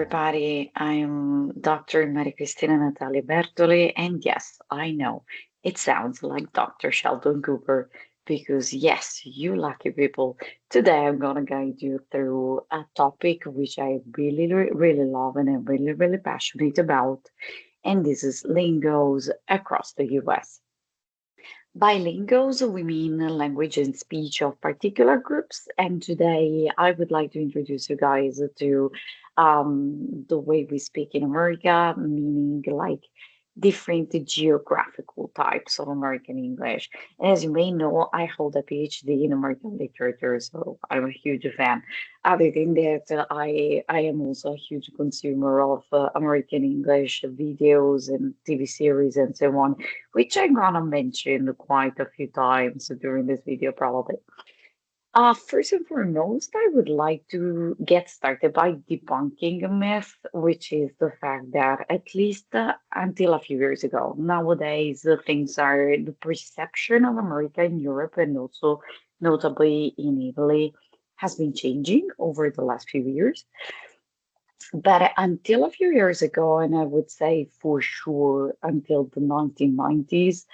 everybody. I'm Dr. Mariacristina Natalia Bertoli, and yes, I know it sounds like Dr. Sheldon Cooper because, yes, you lucky people, today I'm gonna guide you through a topic which I really love and I'm really passionate about, and this is lingos across the US. By lingos, we mean language and speech of particular groups. And today I would like to introduce you guys to the way we speak in America, meaning like different geographical types of American English. And as you may know, I hold a PhD in American literature, so I'm a huge fan. Other than that, I am also a huge consumer of American English videos and TV series and so on, which I'm gonna mention quite a few times during this video, probably. First and foremost, I would like to get started by debunking a myth, which is the fact that at least until a few years ago, nowadays things are the perception of America in Europe and also notably in Italy has been changing over the last few years. But until a few years ago, and I would say for sure until the 1990s,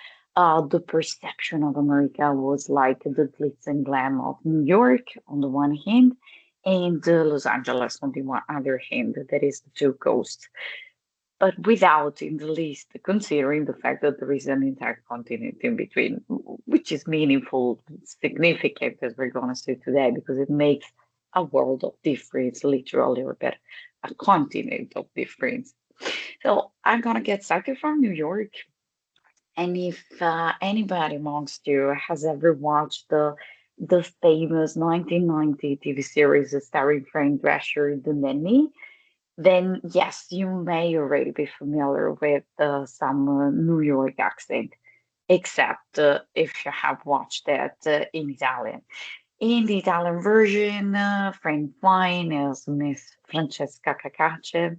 the perception of America was like the glitz and glam of New York on the one hand, and Los Angeles on the other hand. That is the two coasts. But without in the least considering the fact that there is an entire continent in between, which is meaningful, significant, as we're going to see today, because it makes a world of difference, literally, or better, a continent of difference. So I'm going to get started from New York. And if anybody amongst you has ever watched the famous 1990 TV series starring Frank Drescher, The Nanny, then yes, you may already be familiar with some New York accent, except if you have watched that in Italian. In the Italian version, Frank Wine is Miss Francesca Cacace,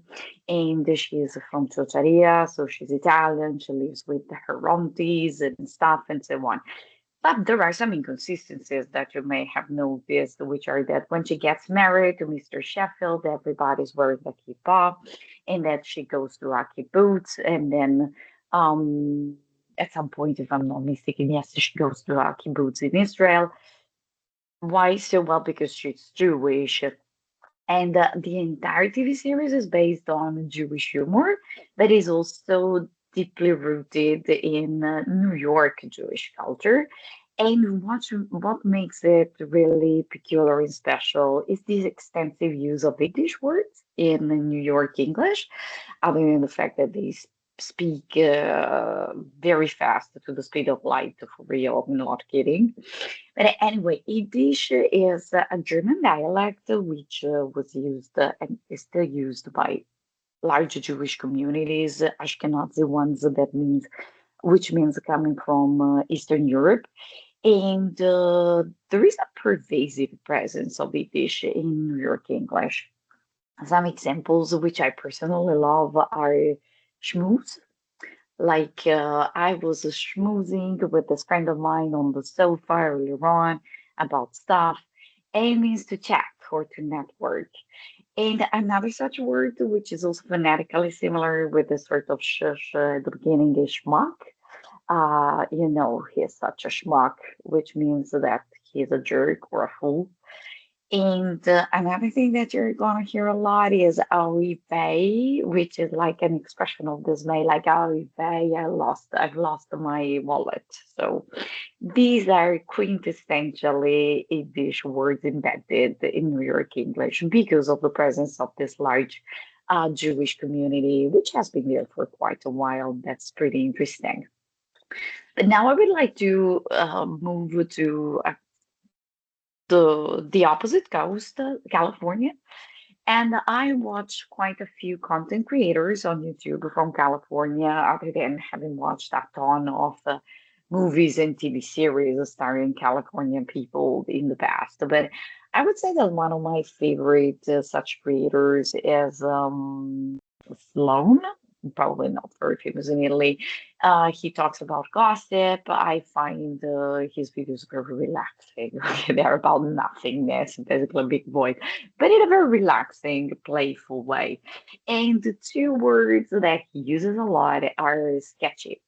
and she is from Ciociaria, so she's Italian. She lives with her aunties and stuff and so on. But there are some inconsistencies that you may have noticed, which are that when she gets married to Mr. Sheffield, everybody's wearing a kippah, and that she goes to a kibbutz, and then at some point, if I'm not mistaken, yes, she goes to a kibbutz in Israel. Why so? Well, because she's Jewish. And the entire TV series is based on Jewish humor, but is also deeply rooted in New York Jewish culture. And what makes it really peculiar and special is this extensive use of English words in the New York English, other than the fact that they speak very fast to the speed of light, for real, I'm not kidding. But anyway, Yiddish is a German dialect which was used and is still used by large Jewish communities, Ashkenazi ones, that means which means coming from Eastern Europe. And there is a pervasive presence of Yiddish in New York English. Some examples which I personally love are schmooze. Like I was schmoozing with this friend of mine on the sofa earlier on about stuff, and means to chat or to network. And another such word, which is also phonetically similar with the sort of shush at the beginning, is schmuck. He's such a schmuck, which means that he's a jerk or a fool. And another thing that you're gonna hear a lot is "oy vey," which is like an expression of dismay, like "oy vey, I've lost my wallet." So these are quintessentially Yiddish words embedded in New York English because of the presence of this large Jewish community, which has been there for quite a while. That's pretty interesting. But now I would like to move to the opposite coast, California. And I watch quite a few content creators on YouTube from California, other than having watched a ton of movies and TV series starring Californian people in the past. But I would say that one of my favorite such creators is Sloan. probably not very famous in Italy. He talks about gossip. I find his videos very relaxing. They're about nothingness, basically a big void, but in a very relaxing, playful way. And the two words that he uses a lot are sketchy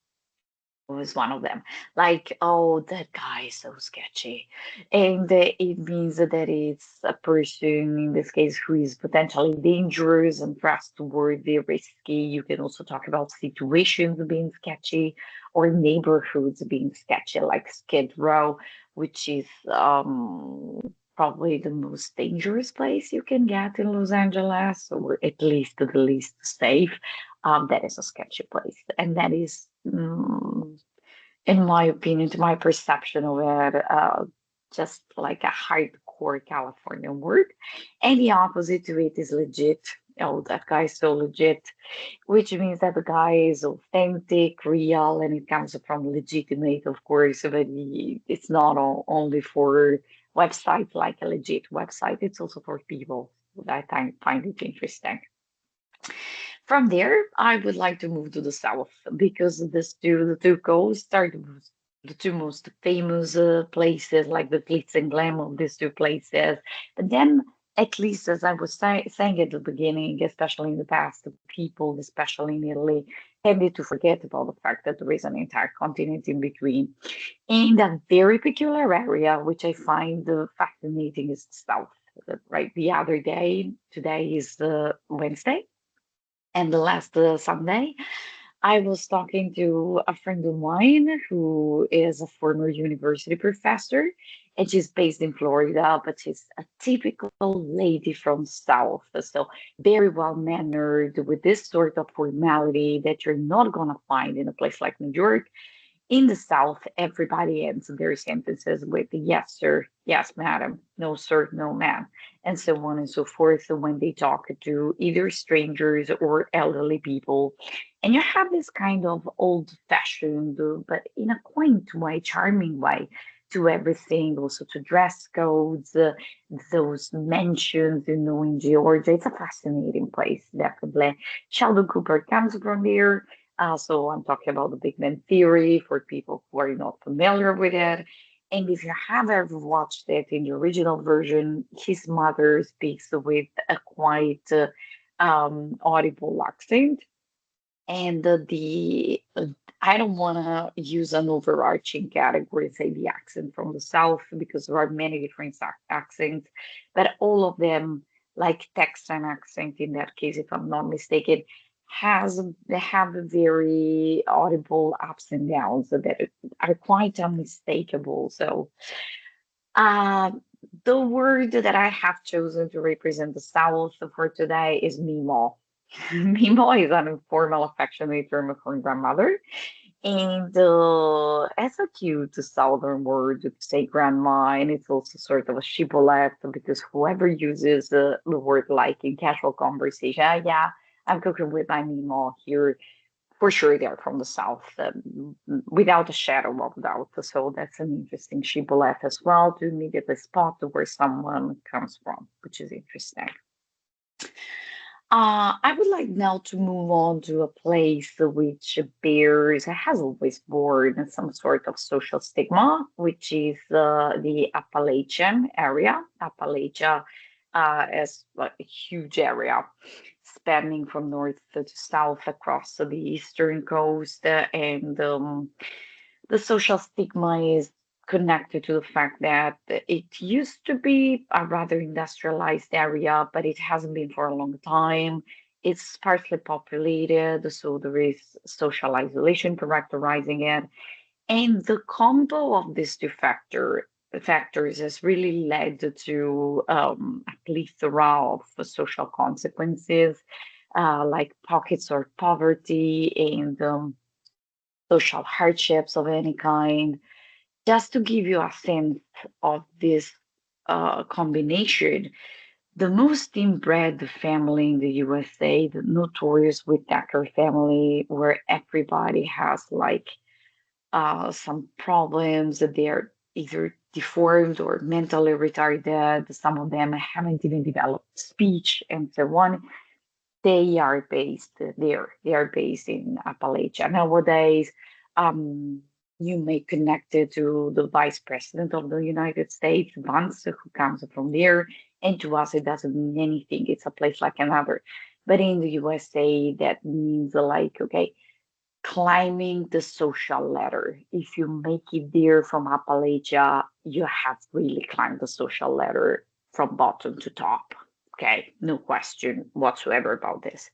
was one of them. Like, oh, that guy is so sketchy. And it means that it's a person, in this case, who is potentially dangerous, untrustworthy, risky. You can also talk about situations being sketchy or neighborhoods being sketchy, like Skid Row, which is probably the most dangerous place you can get in Los Angeles, or at least the least safe. That is a sketchy place. And that is in my opinion, to my perception of it, just like a hardcore California word. And the opposite to it is legit. Oh, that guy is so legit, which means that the guy is authentic, real, and it comes from legitimate, of course, but it's not only for websites like a legit website, it's also for people. I find it interesting. From there, I would like to move to the south because the two coasts are the two most famous places, like the glitz and glam of these two places. But then, at least as I was saying at the beginning, especially in the past, the people, especially in Italy, tended to forget about the fact that there is an entire continent in between. And a very peculiar area, which I find fascinating, is the south. Right, the other day, today is Wednesday. And the last Sunday, I was talking to a friend of mine who is a former university professor, and she's based in Florida, but she's a typical lady from South. So very well mannered with this sort of formality that you're not gonna find in a place like New York. In the South, everybody ends their sentences with yes, sir, yes, madam, no, sir, no, ma'am, and so on and so forth. So when they talk to either strangers or elderly people, and you have this kind of old fashioned, but in a quaint way, charming way, to everything, also to dress codes, those mentions, in Georgia. It's a fascinating place, definitely. Sheldon Cooper comes from there. So I'm talking about the Big Bang Theory for people who are not familiar with it. And if you have ever watched it in the original version, his mother speaks with a quite audible accent. And I don't want to use an overarching category, say the accent from the South, because there are many different accents, but all of them, like Texan accent in that case, if I'm not mistaken, they have a very audible ups and downs that are quite unmistakable. So uh, the word that I have chosen to represent the South for today is Mimo. Mimo is an informal, affectionate term for grandmother. And it's a cute southern word to say grandma, and it's also sort of a shibboleth because whoever uses the word like in casual conversation, "Ah, yeah, I'm cooking with my Mimo here." For sure, they're from the south, without a shadow of doubt. So that's an interesting shibboleth as well to immediately spot where someone comes from, which is interesting. I would like now to move on to a place which has always borne some sort of social stigma, which is the Appalachian area. Appalachia is a huge area spanning from north to south across the eastern coast, and the social stigma is connected to the fact that it used to be a rather industrialized area, but it hasn't been for a long time. It's sparsely populated, so there is social isolation characterizing it. And the combo of these two factors has really led to a plethora of social consequences, like pockets of poverty and social hardships of any kind. Just to give you a sense of this combination, the most inbred family in the USA, the notorious Whittaker family, where everybody has like some problems that they are either deformed or mentally retarded. Some of them haven't even developed speech and so on. They are based there. They are based in Appalachia. Nowadays, um, you may connect it to the Vice President of the United States, Vance, who comes from there. And to us, it doesn't mean anything. It's a place like another. But in the USA, that means like, okay, climbing the social ladder. If you make it there from Appalachia, you have really climbed the social ladder from bottom to top. Okay, no question whatsoever about this.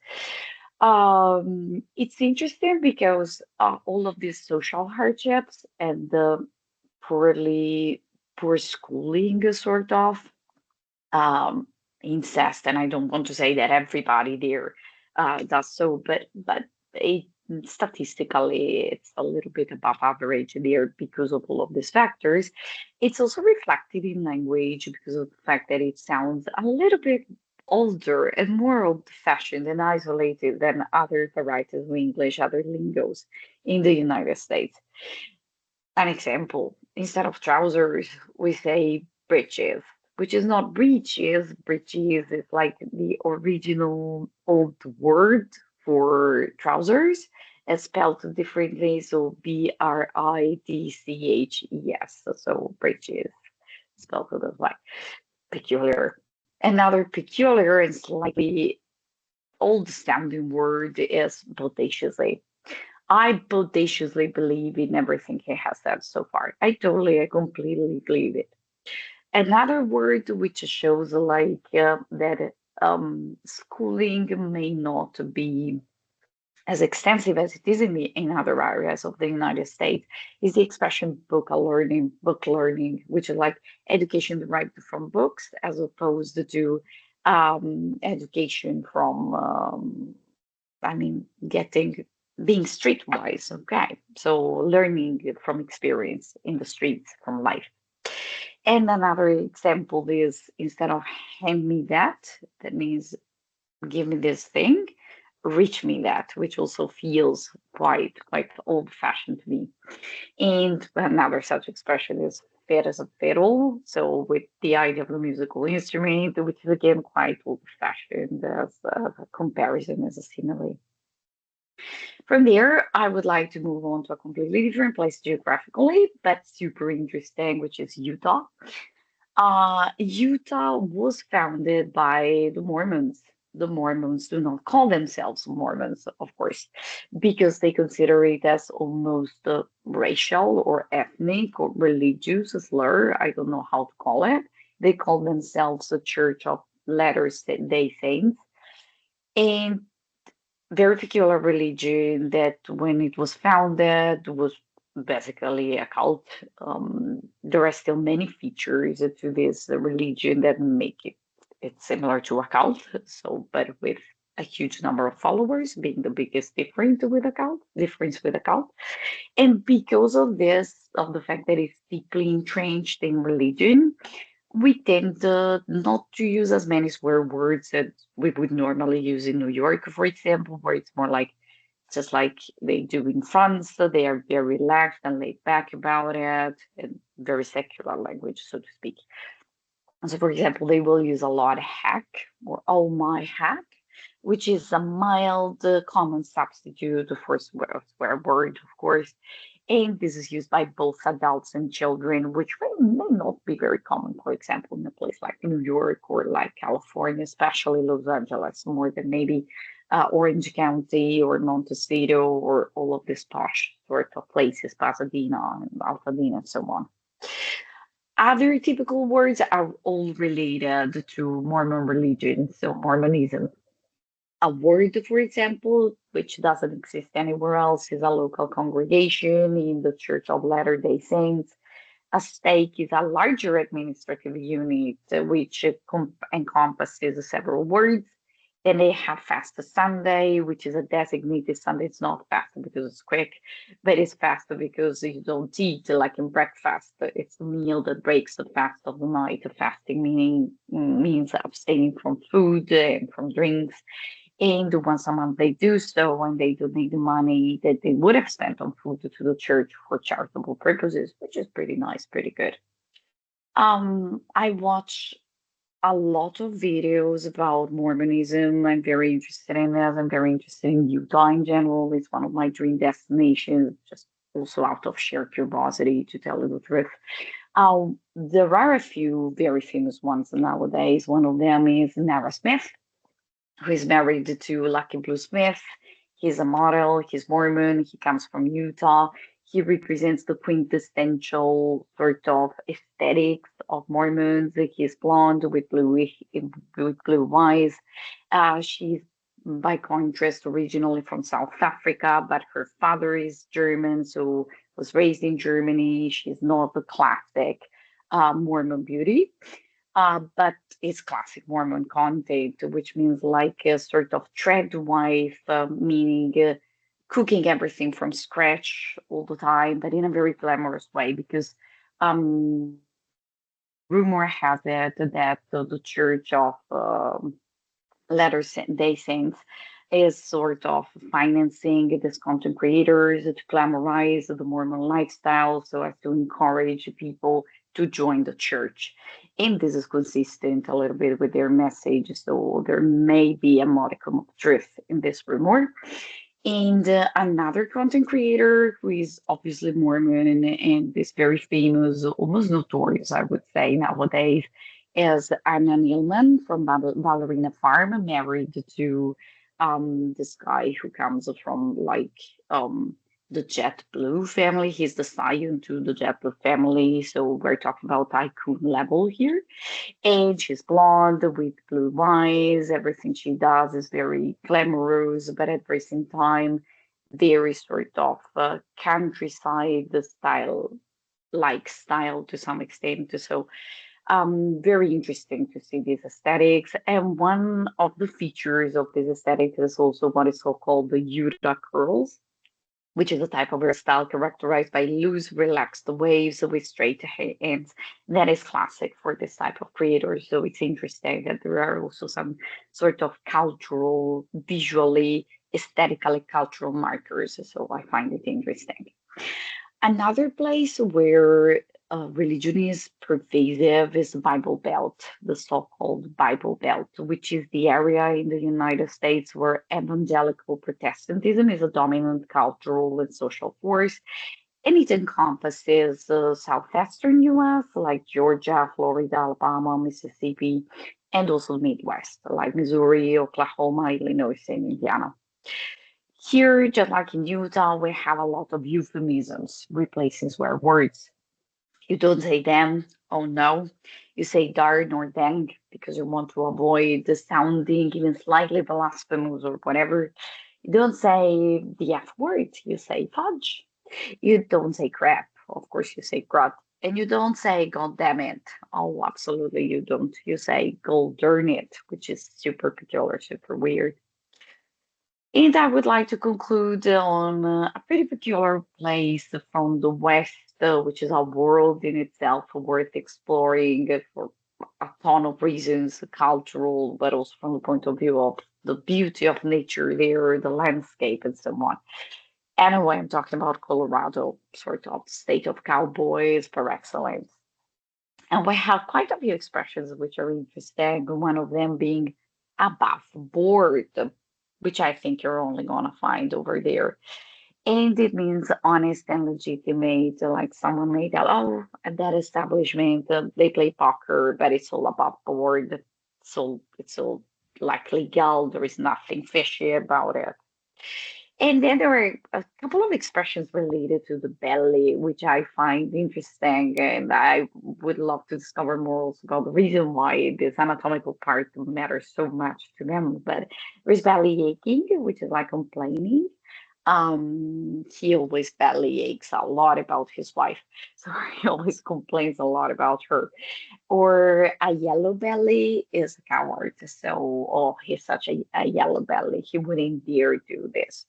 It's interesting because all of these social hardships and the poor schooling, sort of, um, incest, and I don't want to say that everybody there does so, but it, statistically, it's a little bit above average there because of all of these factors. It's also reflected in language because of the fact that it sounds a little bit older and more old-fashioned and isolated than other varieties of English, other lingos in the United States. An example, instead of trousers, we say breeches, which is not breeches. Breeches is like the original old word for trousers. It's spelled differently, so Britches. So breeches spelled as like peculiar. Another peculiar and slightly old sounding word is bodaciously. I bodaciously believe in everything he has said so far. I completely believe it. Another word which shows like that schooling may not be as extensive as it is in other areas of the United States is the expression book learning, which is like education derived from books as opposed to education from I mean, being streetwise, okay? So learning from experience in the streets, from life. And another example is instead of hand me that means give me this thing, reach me that, which also feels quite old fashioned to me. And another such expression is fair as a fiddle. So with the idea of a musical instrument, which is again quite old fashioned as a comparison, as a simile. From there, I would like to move on to a completely different place geographically, but super interesting, which is Utah. Utah was founded by the Mormons. The Mormons do not call themselves Mormons, of course, because they consider it as almost a racial or ethnic or religious slur. I don't know how to call it. They call themselves a Church of Latter-day Saints. And very peculiar religion that when it was founded was basically a cult. There are still many features to this religion that make it similar to a cult. So, but with a huge number of followers being the biggest difference with a cult. And because of this, of the fact that it's deeply entrenched in religion, we tend not to use as many swear words that we would normally use in New York, for example, where it's more like just like they do in France. So they are very relaxed and laid back about it, and very secular language, so to speak. So, for example, they will use a lot heck or oh my heck, which is a mild common substitute for swear word, of course. And this is used by both adults and children, which may not be very common, for example, in a place like New York or like California, especially Los Angeles, more than maybe Orange County or Montecito or all of these posh sort of places, Pasadena and Altadena and so on. Other typical words are all related to Mormon religion, so Mormonism. A word, for example, which doesn't exist anywhere else, is a local congregation in the Church of Latter-day Saints. A stake is a larger administrative unit which encompasses several words. Then they have Fast Sunday, which is a designated Sunday. It's not fast because it's quick, but it's fast because you don't eat like in breakfast. It's a meal that breaks the fast of the night. Fasting means abstaining from food and from drinks. And once a month they do so, and they donate the money that they would have spent on food to the church for charitable purposes, which is pretty nice, pretty good. I watch a lot of videos about Mormonism. I'm very interested in this. I'm very interested in Utah in general. It's one of my dream destinations, just also out of sheer curiosity, to tell you the truth. There are a few very famous ones nowadays. One of them is Nara Smith, who is married to Lucky Blue Smith. He's a model, he's Mormon, he comes from Utah. He represents the quintessential sort of aesthetics of Mormons. He's blonde with blue eyes. She's by contrast originally from South Africa, but her father is German, so was raised in Germany. She's not the classic Mormon beauty, but it's classic Mormon content, which means like a sort of trad wife, meaning cooking everything from scratch all the time, but in a very glamorous way, because um, rumor has it that the Church of Day Saints is sort of financing these content creators to glamorize the Mormon lifestyle so as to encourage people to join the church. And this is consistent a little bit with their message, so there may be a modicum of truth in this rumor. And another content creator who is obviously Mormon and is very famous, almost notorious, I would say, nowadays, is Anna Nealman from Ballerina Farm, married to this guy who comes from like the JetBlue family. He's the scion to the JetBlue family, so we're talking about tycoon level here. And she's blonde with blue eyes. Everything she does is very glamorous, but at the same time, very sort of countryside style, like style to some extent. So, very interesting to see these aesthetics. And one of the features of this aesthetic is also what is so-called the Utah curls, which is a type of hairstyle characterized by loose, relaxed waves with straight ends. That is classic for this type of creators. So it's interesting that there are also some sort of cultural, visually, aesthetically cultural markers. So I find it interesting. Another place where religion is pervasive is the Bible Belt, the so-called Bible Belt, which is the area in the United States where evangelical Protestantism is a dominant cultural and social force, and it encompasses the southwestern U.S., like Georgia, Florida, Alabama, Mississippi, and also the Midwest, like Missouri, Oklahoma, Illinois, and Indiana. Here, just like in Utah, we have a lot of euphemisms replacing swear words. You don't say damn, oh no. You say darn or dang because you want to avoid the sounding even slightly blasphemous or whatever. You don't say the F word, you say fudge. You don't say crap, of course, you say crud. And you don't say god damn it. Oh, absolutely, you don't. You say god darn it, which is super peculiar, super weird. And I would like to conclude on a pretty peculiar place from the West, which is a world in itself worth exploring for a ton of reasons, cultural, but also from the point of view of the beauty of nature there, the landscape, and so on. Anyway, I'm talking about Colorado, sort of state of cowboys par excellence. And we have quite a few expressions which are interesting, one of them being above board, which I think you're only going to find over there. And it means honest and legitimate, like someone may tell, oh, at that establishment, they play poker, but it's all above board. So it's all like legal. There is nothing fishy about it. And then there are a couple of expressions related to the belly, which I find interesting, and I would love to discover more also about the reason why this anatomical part matters so much to them. But there's belly aching, which is like complaining. He always belly aches a lot about his wife, so he always complains a lot about her. Or a yellow belly is a coward, so oh, he's such a yellow belly, he wouldn't dare do this.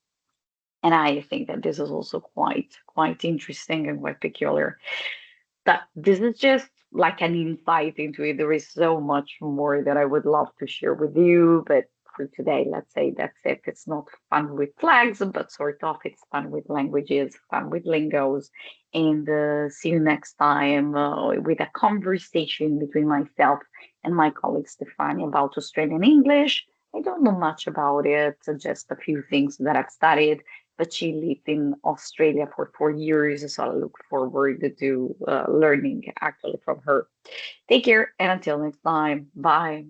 And I think that this is also quite interesting and quite peculiar. That this is just like an insight into it. There is so much more that I would love to share with you, but for today. Let's say that's it. It's not fun with flags, but sort of it's fun with languages, fun with lingos. And see you next time with a conversation between myself and my colleague Stefani about Australian English. I don't know much about it, just a few things that I've studied, but she lived in Australia for 4 years, so I look forward to learning actually from her. Take care, and until next time, bye.